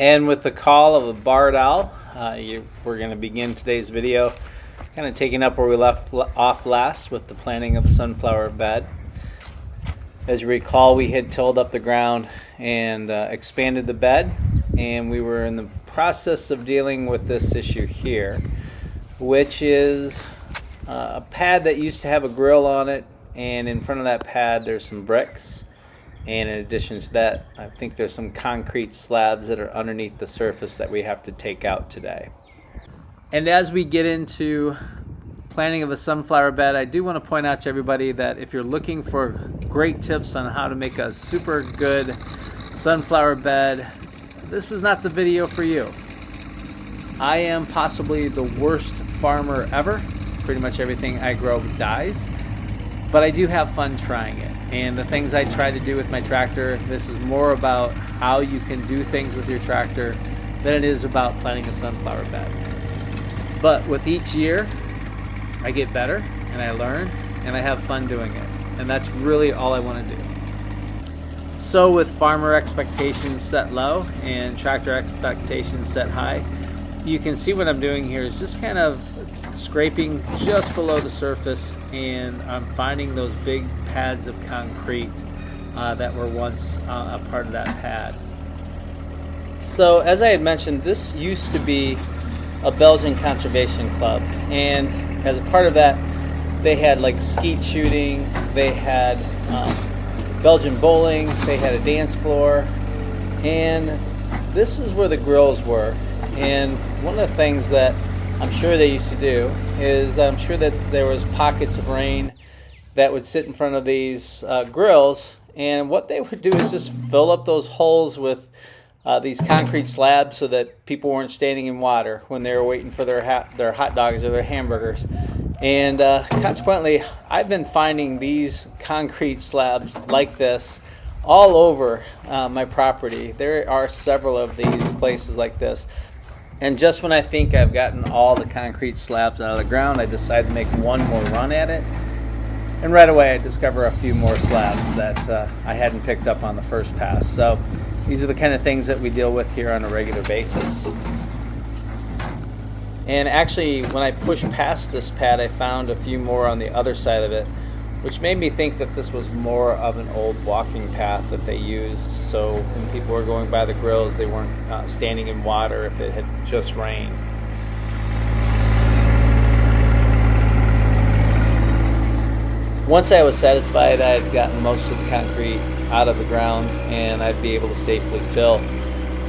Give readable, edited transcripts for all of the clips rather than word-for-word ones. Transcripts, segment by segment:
And with the call of a barred owl, we're going to begin today's video kind of taking up where we left off last with the planting of the sunflower bed. As you recall, we had tilled up the ground and expanded the bed, and we were in the process of dealing with this issue here, which is a pad that used to have a grill on it, and in front of that pad there's some bricks. And in addition to that, I think there's some concrete slabs that are underneath the surface that we have to take out today. And as we get into planting of a sunflower bed, I do want to point out to everybody that if you're looking for great tips on how to make a super good sunflower bed, this is not the video for you. I am possibly the worst farmer ever. Pretty much everything I grow dies. But I do have fun trying it. And the things I try to do with my tractor, this is more about how you can do things with your tractor than it is about planting a sunflower bed. But with each year, I get better and I learn and I have fun doing it. And that's really all I want to do. So with farmer expectations set low and tractor expectations set high, you can see what I'm doing here is just kind of scraping just below the surface, and I'm finding those big pads of concrete that were once a part of that pad. So as I had mentioned, this used to be a Belgian conservation club, and as a part of that they had like skeet shooting, they had Belgian bowling, they had a dance floor, and this is where the grills were. And one of the things that I'm sure they used to do is I'm sure that there was pockets of rain that would sit in front of these grills, and what they would do is just fill up those holes with these concrete slabs so that people weren't standing in water when they were waiting for their hot dogs or their hamburgers. And consequently, I've been finding these concrete slabs like this all over my property. There are several of these places like this. And just when I think I've gotten all the concrete slabs out of the ground, I decide to make one more run at it. And right away I discover a few more slabs that I hadn't picked up on the first pass. So these are the kind of things that we deal with here on a regular basis. And actually, when I pushed past this pad, I found a few more on the other side of it, which made me think that this was more of an old walking path that they used. So when people were going by the grills, they weren't standing in water if it had just rained. Once I was satisfied I had gotten most of the concrete out of the ground and I'd be able to safely till,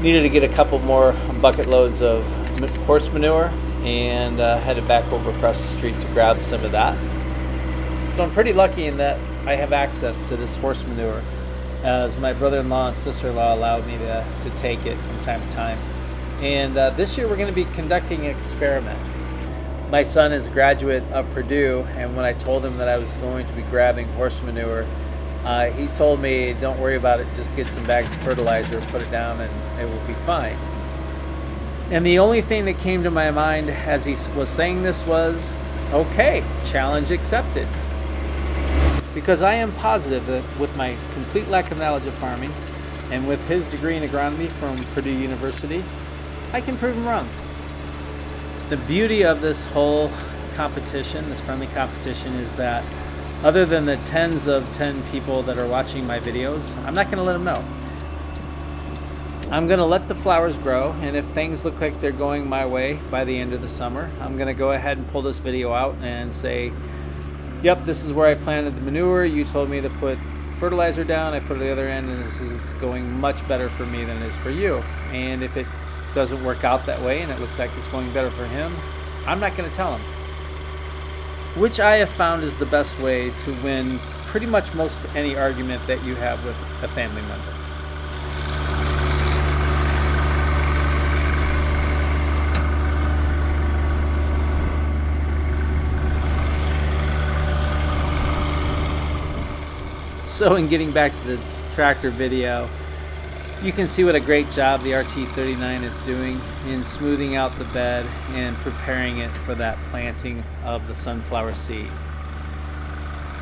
needed to get a couple more bucket loads of horse manure and headed back over across the street to grab some of that. So I'm pretty lucky in that I have access to this horse manure, as my brother-in-law and sister-in-law allowed me to take it from time to time. And this year we're going to be conducting an experiment. My son is a graduate of Purdue, and when I told him that I was going to be grabbing horse manure, he told me, don't worry about it, just get some bags of fertilizer, put it down, and it will be fine. And the only thing that came to my mind as he was saying this was, okay, challenge accepted. Because I am positive that with my complete lack of knowledge of farming and with his degree in agronomy from Purdue University, I can prove him wrong. The beauty of this whole competition, this friendly competition, is that other than the tens of 10 people that are watching my videos, I'm not going to let them know. I'm going to let the flowers grow, and if things look like they're going my way by the end of the summer, I'm going to go ahead and pull this video out and say, yep, this is where I planted the manure. You told me to put fertilizer down. I put it at the other end, and this is going much better for me than it is for you. And if it doesn't work out that way and it looks like it's going better for him, I'm not going to tell him. Which I have found is the best way to win pretty much most any argument that you have with a family member. So in getting back to the tractor video, you can see what a great job the RT39 is doing in smoothing out the bed and preparing it for that planting of the sunflower seed.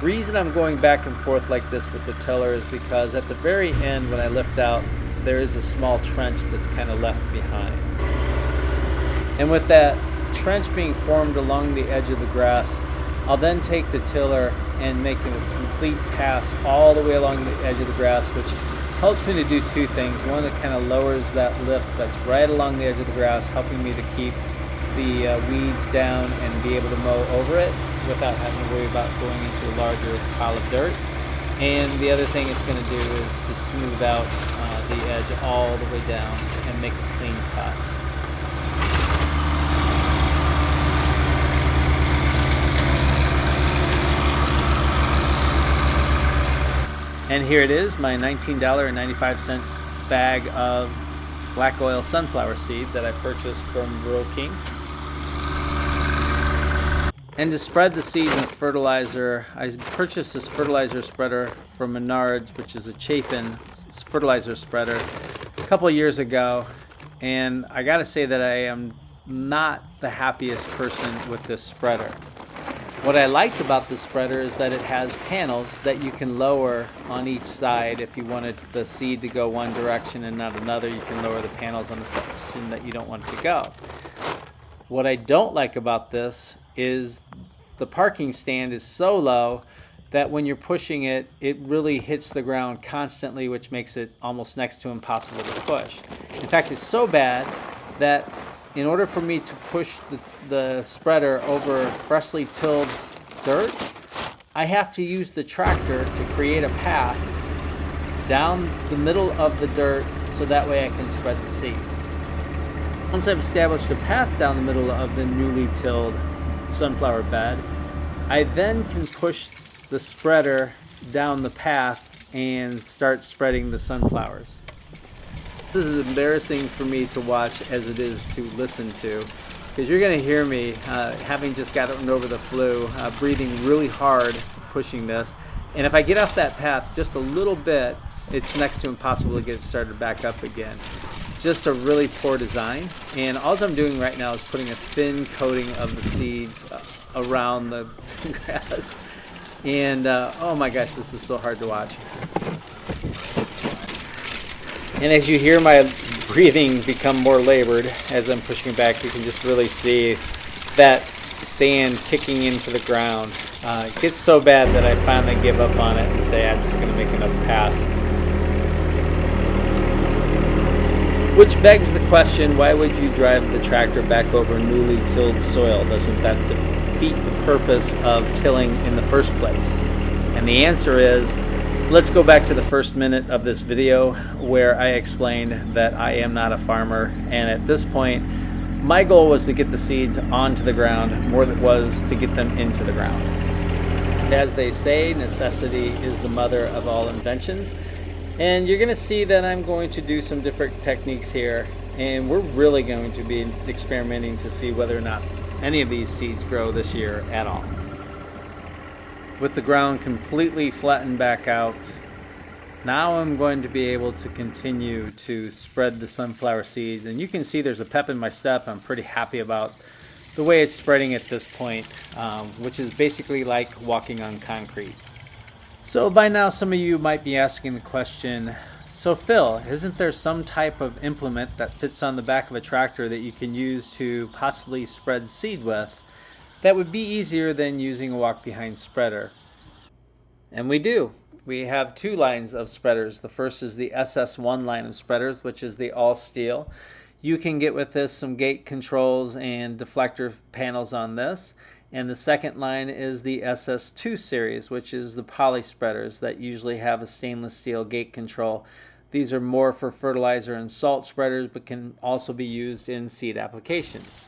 reason I'm going back and forth like this with the tiller is because at the very end, when I lift out there is a small trench that's kind of left behind. And with that trench being formed along the edge of the grass, I'll then take the tiller and make a complete pass all the way along the edge of the grass, which helps me to do two things. One, it kind of lowers that lip that's right along the edge of the grass, helping me to keep the weeds down and be able to mow over it without having to worry about going into a larger pile of dirt. And the other thing it's going to do is to smooth out the edge all the way down and make a clean cut. And here it is, my $19.95 bag of black oil sunflower seed that I purchased from Rural King. And to spread the seeds in fertilizer, I purchased this fertilizer spreader from Menards, which is a Chafin fertilizer spreader, a couple of years ago. And I gotta say that I am not the happiest person with this spreader. What I liked about this spreader is that it has panels that you can lower on each side. If you wanted the seed to go one direction and not another, you can lower the panels on the section that you don't want it to go. What I don't like about this is the parking stand is so low that when you're pushing it, it really hits the ground constantly, which makes it almost next to impossible to push. In fact, it's so bad that in order for me to push the spreader over freshly tilled dirt, I have to use the tractor to create a path down the middle of the dirt so that way I can spread the seed. Once I've established a path down the middle of the newly tilled sunflower bed, I then can push the spreader down the path and start spreading the sunflowers. This is embarrassing for me to watch as it is to listen to, because you're going to hear me, having just gotten over the flu, breathing really hard pushing this. And if I get off that path just a little bit, it's next to impossible to get it started back up again. Just a really poor design. And all I'm doing right now is putting a thin coating of the seeds around the grass. And oh my gosh, this is so hard to watch. And as you hear my breathing become more labored as I'm pushing back, you can just really see that stand kicking into the ground. It gets so bad that I finally give up on it and say I'm just going to make another pass. Which begs the question, why would you drive the tractor back over newly tilled soil? Doesn't that defeat the purpose of tilling in the first place? And the answer is, let's go back to the first minute of this video where I explained that I am not a farmer, and at this point my goal was to get the seeds onto the ground more than it was to get them into the ground. As they say, necessity is the mother of all inventions, and you're going to see that I'm going to do some different techniques here, and we're really going to be experimenting to see whether or not any of these seeds grow this year at all. With the ground completely flattened back out, now I'm going to be able to continue to spread the sunflower seeds. And you can see there's a pep in my step. I'm pretty happy about the way it's spreading at this point, which is basically like walking on concrete. So by now some of you might be asking the question, so Phil, isn't there some type of implement that fits on the back of a tractor that you can use to possibly spread seed with that would be easier than using a walk-behind spreader? And we do. We have two lines of spreaders. The first is the SS1 line of spreaders, which is the all steel. You can get with this some gate controls and deflector panels on this. And the second line is the SS2 series, which is the poly spreaders that usually have a stainless steel gate control. These are more for fertilizer and salt spreaders, but can also be used in seed applications.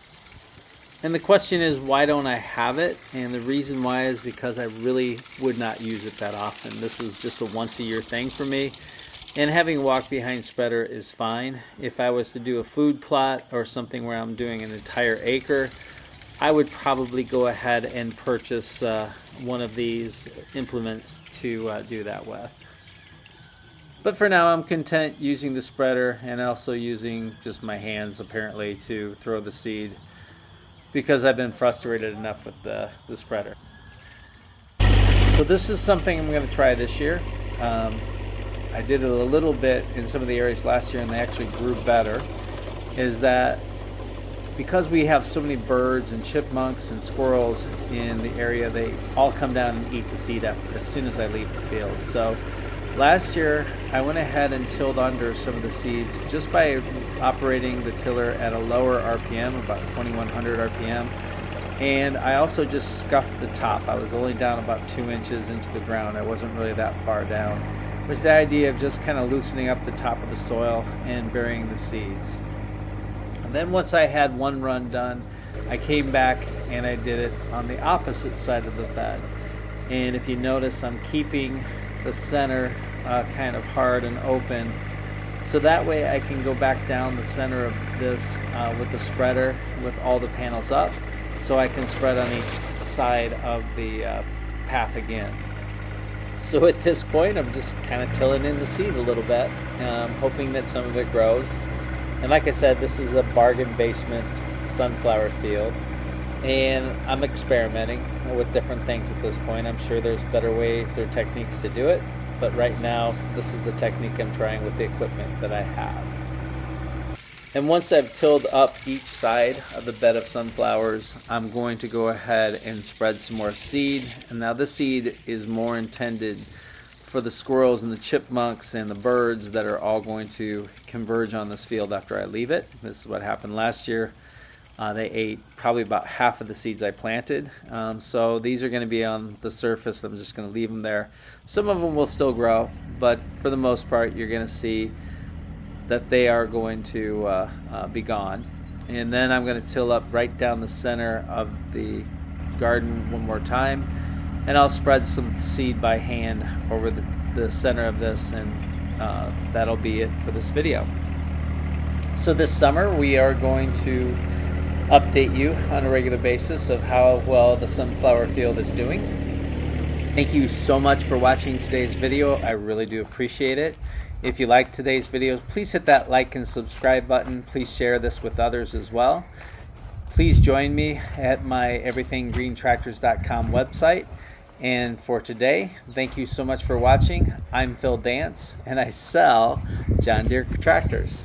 And the question is, why don't I have it? And the reason why is because I really would not use it that often. This is just a once-a-year thing for me. And having a walk-behind spreader is fine. If I was to do a food plot or something where I'm doing an entire acre, I would probably go ahead and purchase one of these implements to do that with. But for now, I'm content using the spreader and also using just my hands, apparently, to throw the seed, because I've been frustrated enough with the spreader. So this is something I'm going to try this year. I did it a little bit in some of the areas last year and they actually grew better, is that because we have so many birds and chipmunks and squirrels in the area, they all come down and eat the seed up as soon as I leave the field. So last year I went ahead and tilled under some of the seeds just by operating the tiller at a lower RPM, about 2100 RPM. And I also just scuffed the top. I was only down about 2 inches into the ground. I wasn't really that far down. It was the idea of just kind of loosening up the top of the soil and burying the seeds. And then once I had one run done, I came back and I did it on the opposite side of the bed. And if you notice, I'm keeping the center kind of hard and open, so that way I can go back down the center of this with the spreader with all the panels up, so I can spread on each side of the path again. So at this point I'm just kind of tilling in the seed a little bit, hoping that some of it grows. And like I said, this is a bargain basement sunflower field, and I'm experimenting with different things at this point. I'm sure there's better ways or techniques to do it, but right now this is the technique I'm trying with the equipment that I have. And once I've tilled up each side of the bed of sunflowers, I'm going to go ahead and spread some more seed. And now this seed is more intended for the squirrels and the chipmunks and the birds that are all going to converge on this field after I leave it. This is what happened last year. They ate probably about half of the seeds I planted. So these are going to be on the surface. I'm just going to leave them there. Some of them will still grow, but for the most part you're going to see that they are going to be gone. And then I'm going to till up right down the center of the garden one more time, and I'll spread some seed by hand over the center of this, and that'll be it for this video. So this summer we are going to update you on a regular basis of how well the sunflower field is doing. Thank you so much for watching today's video. I really do appreciate it. If you like today's videos, please hit that like and subscribe button. Please share this with others as well. Please join me at my everythinggreentractors.com website. And for today, thank you so much for watching. I'm Phil Dance, and I sell John Deere tractors.